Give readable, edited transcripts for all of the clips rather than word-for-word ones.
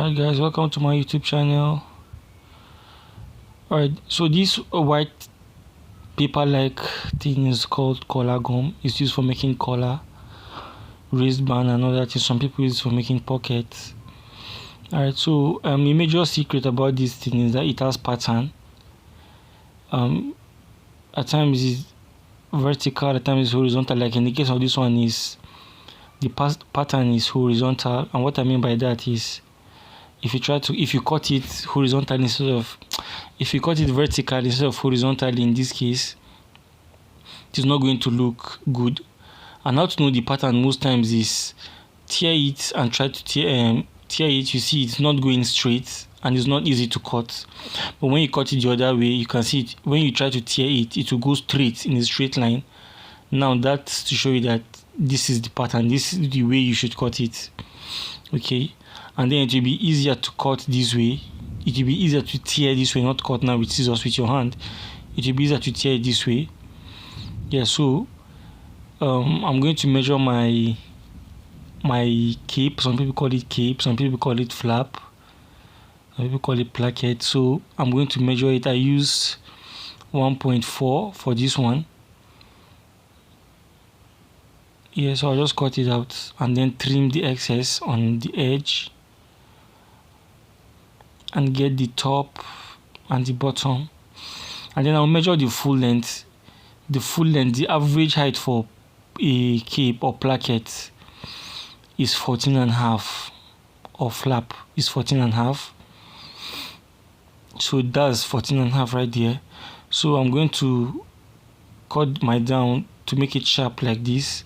Alright guys, welcome to my YouTube channel. Alright, so this white paper-like thing is called Collagon. It's used for making collar, wristband and all that. Some people use it for making pockets. Alright, so the major secret about this thing is that it has pattern. At times it's vertical, at times it's horizontal. Like in the case of this one, is the pattern is horizontal, and what I mean by that is if you cut it horizontal instead of, if you cut it vertical instead of horizontal, in this case it is not going to look good. And how to know the pattern most times is tear it and try to tear it. You see it's not going straight and it's not easy to cut, but when you cut it the other way, you can see it. When you try to tear it, it will go straight in a straight line. Now that's to show you that this is the pattern, this is the way you should cut it. Okay, and then it will be easier to cut this way. It will be easier to tear this way, not cut now with scissors with your hand. It will be easier to tear this way. Yeah, so I'm going to measure my cape. Some people call it cape, some people call it flap, some people call it placket. So I'm going to measure it. I use 1.4 for this one. Yeah, so I'll just cut it out and then trim the excess on the edge and get the top and the bottom, and then I'll measure the full length. The average height for a cape or placket is 14.5, or flap is 14.5. So that's 14.5 right there. So I'm going to cut my down to make it sharp like this.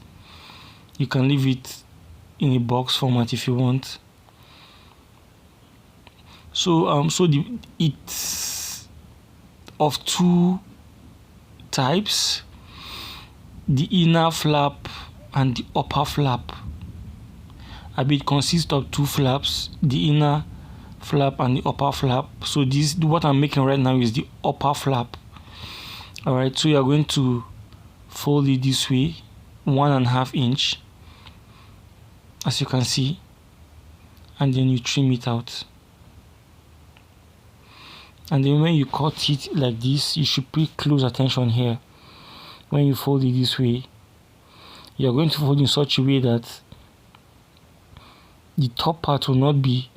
You can leave it in a box format if you want. So it's of two types: the inner flap and the upper flap. It consists of two flaps, the inner flap and the upper flap. So this, what I'm making right now, is the upper flap. All right, so you're going to fold it this way, 1.5 inch, as you can see, and then you trim it out. And then when you cut it like this, you should pay close attention here. When you fold it this way, you're going to fold in such a way that the top part will not be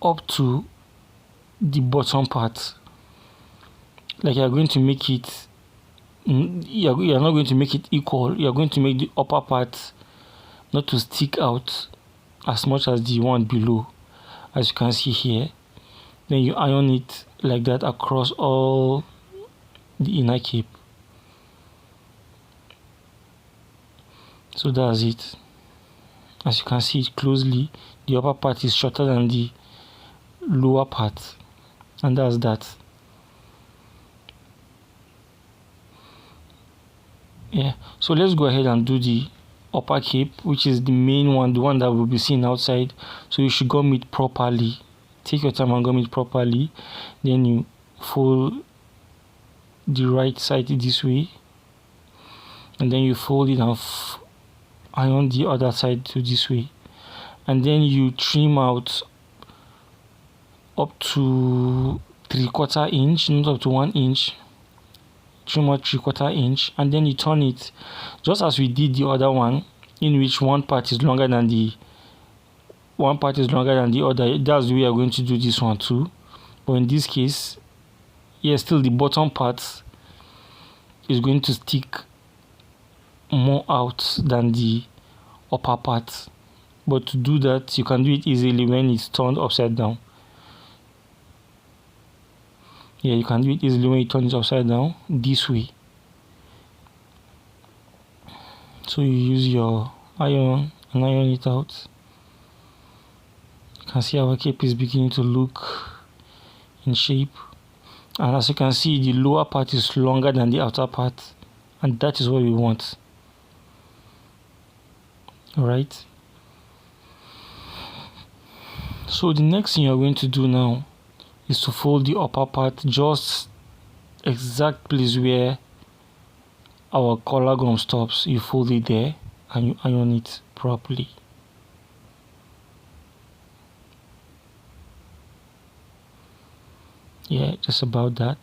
up to the bottom part. Like you're going to make it, you're not going to make it equal. You're going to make the upper part not to stick out as much as the one below, as you can see here. Then you iron it like that across all the inner cape. So that's it. As you can see it closely, the upper part is shorter than the lower part, and that's that. Yeah, so let's go ahead and do the upper cape, which is the main one, the one that will be seen outside. So you should gum it properly. Take your time and gum it properly. Then you fold the right side this way, and then you fold it and iron the other side to this way, and then you trim out up to 3/4 inch, not up to 1 inch. Trim out 3/4 inch, and then you turn it just as we did the other one, in which one part is longer than the other. That's the way we are going to do this one too, but in this case, yeah, still the bottom part is going to stick more out than the upper part. But to do that, you can do it easily when it's turned upside down. Yeah, you can do it easily when you turn it upside down this way. So you use your iron and iron it out. You can see our cape is beginning to look in shape, and as you can see, the lower part is longer than the outer part, and that is what we want. Alright, so the next thing you're going to do now is to fold the upper part just exact place where our collar gum stops. You fold it there and you iron it properly. Yeah, just about that.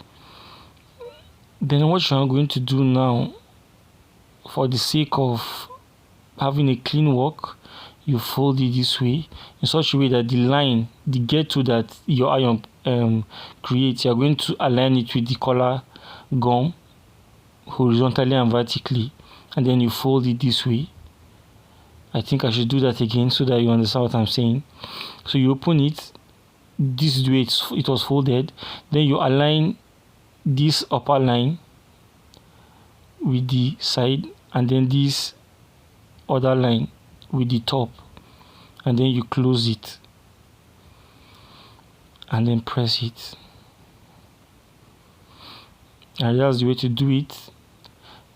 Then what you are going to do now, for the sake of having a clean work, you fold it this way in such a way that the line, the get-to that your iron creates, you're going to align it with the collar gum horizontally and vertically, and then you fold it this way. I think I should do that again so that you understand what I'm saying. So you open it, this is the way it was folded. Then you align this upper line with the side, and then this other line with the top, and then you close it and then press it. And that's the way to do it.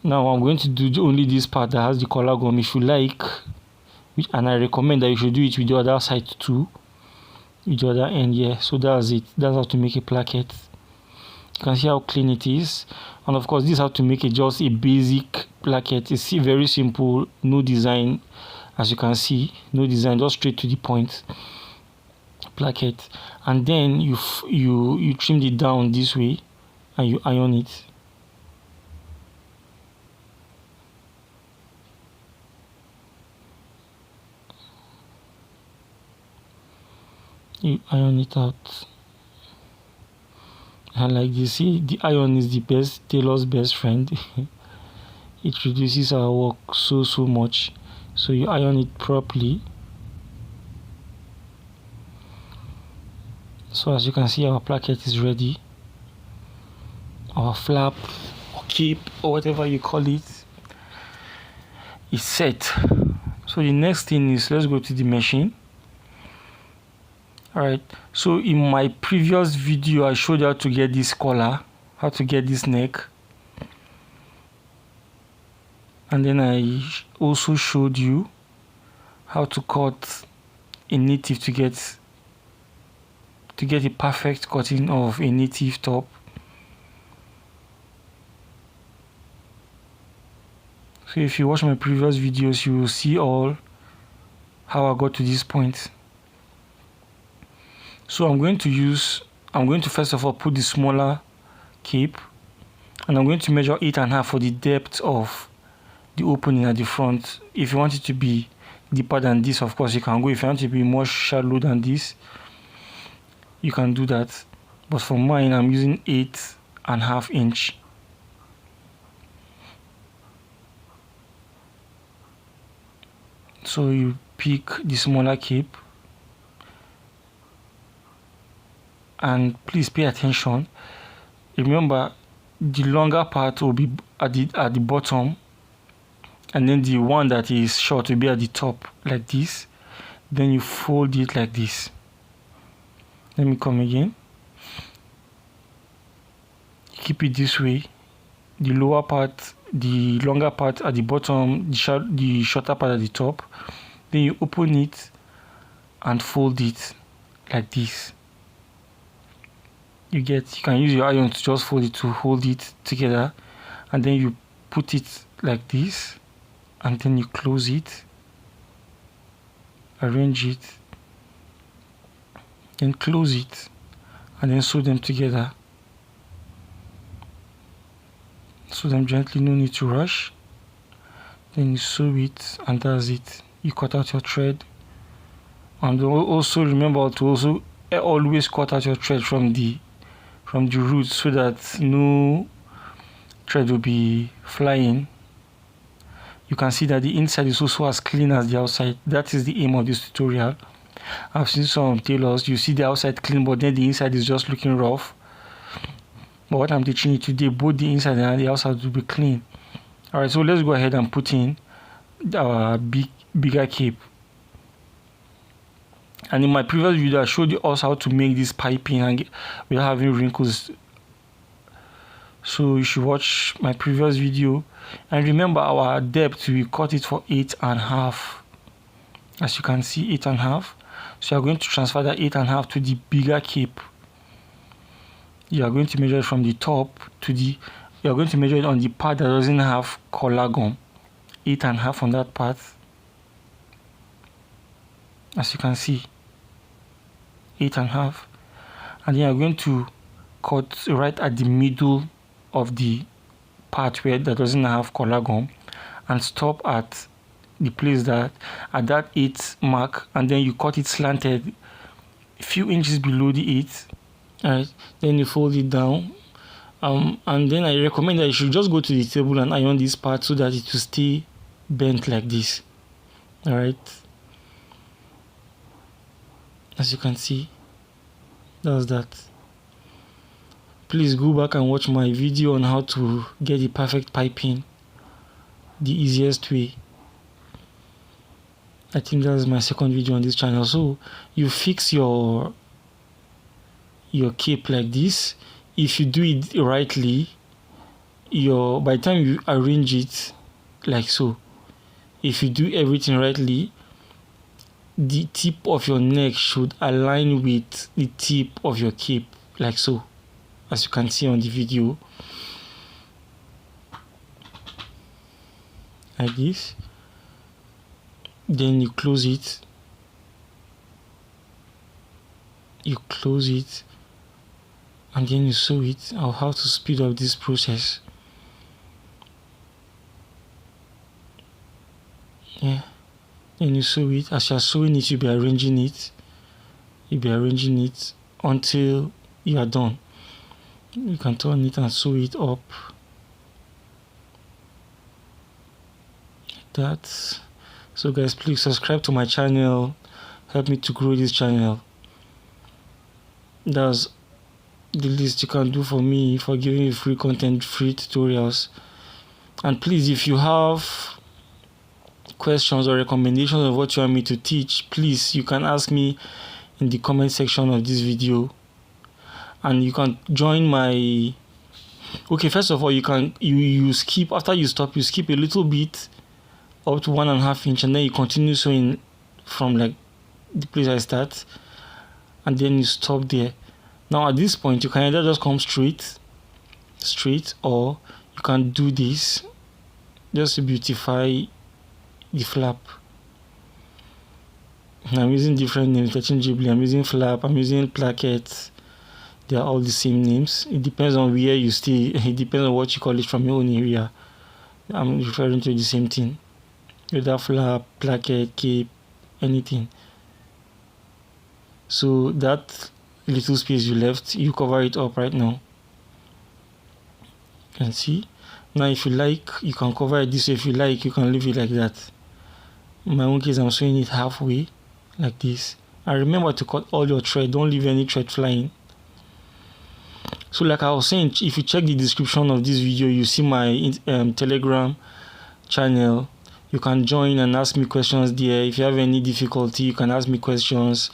Now I'm going to do only this part that has the collar gum. If you like, and I recommend that you should do it with the other side too, with the other end. Yeah, so that's it. That's how to make a placket. You can see how clean it is. And of course, this is how to make it just a basic placket. It's very simple, no design. As you can see, no design, just straight to the point placket. And then you trim it down this way and you iron it. You iron it out. And like you see, the iron is the best, tailor's best friend. It reduces our work so much. So you iron it properly. So as you can see, our placket is ready. Our flap or cape or whatever you call it is set. So the next thing is, let's go to the machine. Alright, so in my previous video I showed you how to get this collar, how to get this neck, and then I also showed you how to cut a native to get a perfect cutting of a native top. So if you watch my previous videos, you will see all how I got to this point. So I'm going to first of all put the smaller cape, and I'm going to measure 8.5 for the depth of the opening at the front. If you want it to be deeper than this, of course you can go. If you want it to be more shallow than this, you can do that. But for mine, I'm using 8.5 inch. So you pick the smaller cape, and please pay attention. Remember, the longer part will be at the bottom, and then the one that is short will be at the top, like this. Then you fold it like this. Let me come again. Keep it this way. The lower part, the longer part at the bottom, the shorter part at the top. Then you open it and fold it like this. You can use your iron to just fold it to hold it together, and then you put it like this, and then you close it, arrange it, then close it, and then sew them together. Sew them gently, no need to rush. Then you sew it, and that's it. You cut out your thread, and also remember to also always cut out your thread from the root, so that no thread will be flying. You can see that the inside is also as clean as the outside. That is the aim of this tutorial. I've seen some tailors, you see the outside clean, but then the inside is just looking rough. But what I'm teaching you today, both the inside and the outside will be clean. Alright, so let's go ahead and put in our bigger cape. And in my previous video, I showed you also how to make this piping and without having wrinkles. So you should watch my previous video. And remember, our depth, we cut it for 8.5. As you can see, 8.5. So you're going to transfer that 8.5 to the bigger cape. You are going to measure it from the top to you are going to measure it on the part that doesn't have Collagon. 8.5 on that part. As you can see, 8.5. And then you're going to cut right at the middle of the part where that doesn't have Collagon, and stop at the place that at that 8 mark, and then you cut it slanted a few inches below the 8. Alright, then you fold it down, and then I recommend that you should just go to the table and iron this part so that it will stay bent like this. Alright, as you can see, that's that. Please go back and watch my video on how to get the perfect piping the easiest way. I think that's my second video on this channel. So you fix your cape like this. If you do it rightly, by the time you arrange it like so, if you do everything rightly, the tip of your neck should align with the tip of your cape like so, as you can see on the video, like this. Then you close it, and then you sew it. I'll have to speed up this process. Yeah, then you sew it. As you're sewing it, you'll be arranging it. Until you are done. You can turn it and sew it up like that. So guys, please subscribe to my channel, help me to grow this channel. That's the least you can do for me, for giving you free content, free tutorials. And please, if you have questions or recommendations of what you want me to teach, please, you can ask me in the comment section of this video. And you can join my... Okay, first of all, you skip, after you stop, you skip a little bit up to 1.5 inch, and then you continue sewing from like the place I start, and then you stop there. Now at this point, you can either just come straight, or you can do this just to beautify the flap. I'm using different names interchangeably. I'm using flap, I'm using placket. They are all the same names. It depends on where you stay. It depends on what you call it from your own area. I'm referring to the same thing. Whether flap, placket, cape, anything. So that little space you left, you cover it up right now. You can see. Now if you like, you can cover it this way. If you like, you can leave it like that. In my own case, I'm sewing it halfway like this. And remember to cut all your thread. Don't leave any thread flying. So like I was saying, if you check the description of this video, you see my Telegram channel. You can join and ask me questions there. If you have any difficulty, you can ask me questions.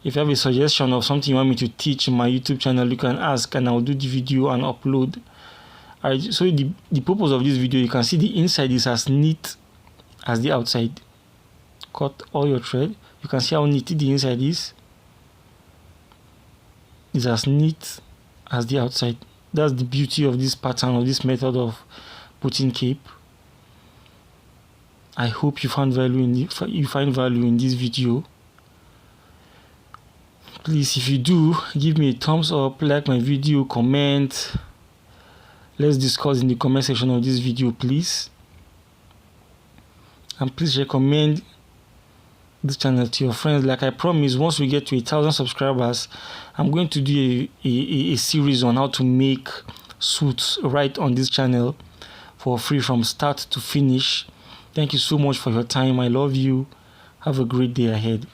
If you have a suggestion of something you want me to teach in my YouTube channel, you can ask and I'll do the video and upload. Alright, so the purpose of this video, you can see the inside is as neat as the outside. Cut all your thread. You can see how neat the inside is. It's as neat as the outside. That's the beauty of this pattern, of this method of putting cape. I hope you find value in this video. Please, if you do, give me a thumbs up, like my video, comment. Let's discuss in the comment section of this video, please. And please recommend this channel to your friends. Like I promised, once we get to 1,000 subscribers, I'm going to do a series on how to make suits right on this channel for free from start to finish. Thank you so much for your time. I love you. Have a great day ahead.